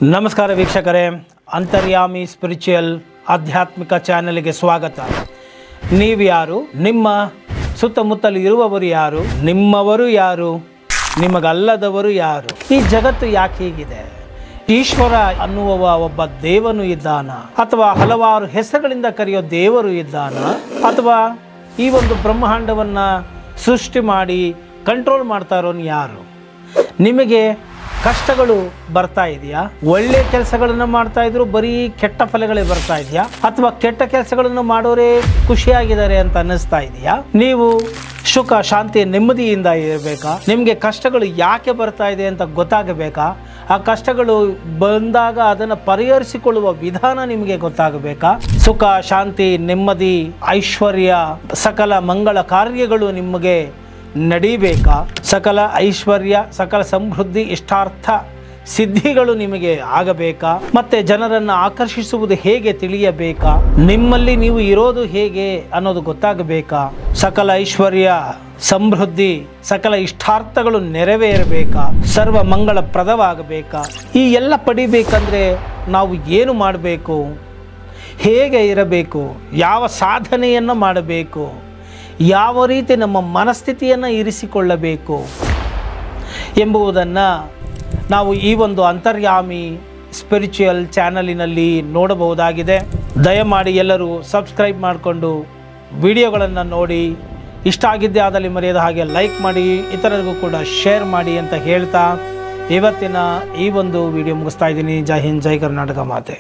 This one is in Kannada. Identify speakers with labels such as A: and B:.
A: ನಮಸ್ಕಾರ ವೀಕ್ಷಕರೇ, ಅಂತರ್ಯಾಮಿ ಸ್ಪಿರಿಚುವಲ್ ಆಧ್ಯಾತ್ಮಿಕ ಚಾನೆಲ್ಗೆ ಸ್ವಾಗತ. ನೀವು ಯಾರು? ನಿಮ್ಮ ಸುತ್ತಮುತ್ತಲು ಇರುವವರು ಯಾರು? ನಿಮ್ಮವರು ಯಾರು? ನಿಮಗಲ್ಲದವರು ಯಾರು? ಈ ಜಗತ್ತು ಯಾಕೆ ಹೀಗಿದೆ? ಈಶ್ವರ ಅನ್ನುವ ಒಬ್ಬ ದೇವನು ಇದ್ದಾನ, ಅಥವಾ ಹಲವಾರು ಹೆಸರುಗಳಿಂದ ಕರೆಯೋ ದೇವರು ಇದ್ದಾನ, ಅಥವಾ ಈ ಒಂದು ಬ್ರಹ್ಮಾಂಡವನ್ನು ಸೃಷ್ಟಿ ಮಾಡಿ ಕಂಟ್ರೋಲ್ ಮಾಡ್ತಾ ಇರೋನು ಯಾರು? ನಿಮಗೆ ಕಷ್ಟಗಳು ಬರ್ತಾ ಇದೆಯಾ? ಒಳ್ಳೆ ಕೆಲಸಗಳನ್ನು ಮಾಡ್ತಾ ಇದ್ರು ಬರೀ ಕೆಟ್ಟ ಫಲಗಳೇ ಬರ್ತಾ ಇದೆಯಾ? ಅಥವಾ ಕೆಟ್ಟ ಕೆಲಸಗಳನ್ನು ಮಾಡೋರೇ ಖುಷಿಯಾಗಿದ್ದಾರೆ ಅಂತ ಅನ್ನಿಸ್ತಾ ಇದೆಯಾ? ನೀವು ಸುಖ ಶಾಂತಿ ನೆಮ್ಮದಿಯಿಂದ ಇರಬೇಕಾ? ನಿಮಗೆ ಕಷ್ಟಗಳು ಯಾಕೆ ಬರ್ತಾ ಇದೆ ಅಂತ ಗೊತ್ತಾಗಬೇಕಾ? ಆ ಕಷ್ಟಗಳು ಬಂದಾಗ ಅದನ್ನು ಪರಿಹರಿಸಿಕೊಳ್ಳುವ ವಿಧಾನ ನಿಮಗೆ ಗೊತ್ತಾಗಬೇಕಾ? ಸುಖ ಶಾಂತಿ ನೆಮ್ಮದಿ ಐಶ್ವರ್ಯ ಸಕಲ ಮಂಗಳ ಕಾರ್ಯಗಳು ನಿಮಗೆ ನಡೀಬೇಕಾ? ಸಕಲ ಐಶ್ವರ್ಯ ಸಕಲ ಸಮೃದ್ಧಿ ಇಷ್ಟಾರ್ಥ ಸಿದ್ಧಿಗಳು ನಿಮಗೆ ಆಗಬೇಕಾ? ಮತ್ತೆ ಜನರನ್ನು ಆಕರ್ಷಿಸುವುದು ಹೇಗೆ ತಿಳಿಯಬೇಕಾ? ನಿಮ್ಮಲ್ಲಿ ನೀವು ಇರೋದು ಹೇಗೆ ಅನ್ನೋದು ಗೊತ್ತಾಗಬೇಕಾ? ಸಕಲ ಐಶ್ವರ್ಯ ಸಮೃದ್ಧಿ ಸಕಲ ಇಷ್ಟಾರ್ಥಗಳು ನೆರವೇರಬೇಕಾ? ಸರ್ವ ಮಂಗಳ ಪ್ರದವಾಗಬೇಕಾ? ಈ ಎಲ್ಲ ಪಡಿಬೇಕಂದ್ರೆ ನಾವು ಏನು ಮಾಡಬೇಕು? ಹೇಗೆ ಇರಬೇಕು? ಯಾವ ಸಾಧನೆಯನ್ನು ಮಾಡಬೇಕು? ಯಾವ ರೀತಿ ನಮ್ಮ ಮನಸ್ಥಿತಿಯನ್ನು ಇರಿಸಿಕೊಳ್ಳಬೇಕು ಎಂಬುದನ್ನು ನಾವು ಈ ಒಂದು ಅಂತರ್ಯಾಮಿ ಸ್ಪಿರಿಚುವಲ್ ಚಾನಲಿನಲ್ಲಿ ನೋಡಬಹುದಾಗಿದೆ. ದಯಮಾಡಿ ಎಲ್ಲರೂ ಸಬ್ಸ್ಕ್ರೈಬ್ ಮಾಡಿಕೊಂಡು ವಿಡಿಯೋಗಳನ್ನು ನೋಡಿ, ಇಷ್ಟ ಆಗಿದ್ದೇ ಆದಲ್ಲಿ ಮರೆಯದ ಹಾಗೆ ಲೈಕ್ ಮಾಡಿ, ಇತರರಿಗೂ ಕೂಡ ಶೇರ್ ಮಾಡಿ ಅಂತ ಹೇಳ್ತಾ ಇವತ್ತಿನ ಈ ಒಂದು ವಿಡಿಯೋ ಮುಗಿಸ್ತಾ ಇದ್ದೀನಿ. ಜೈ ಹಿಂದ್, ಜೈ ಕರ್ನಾಟಕ ಮಾತೆ.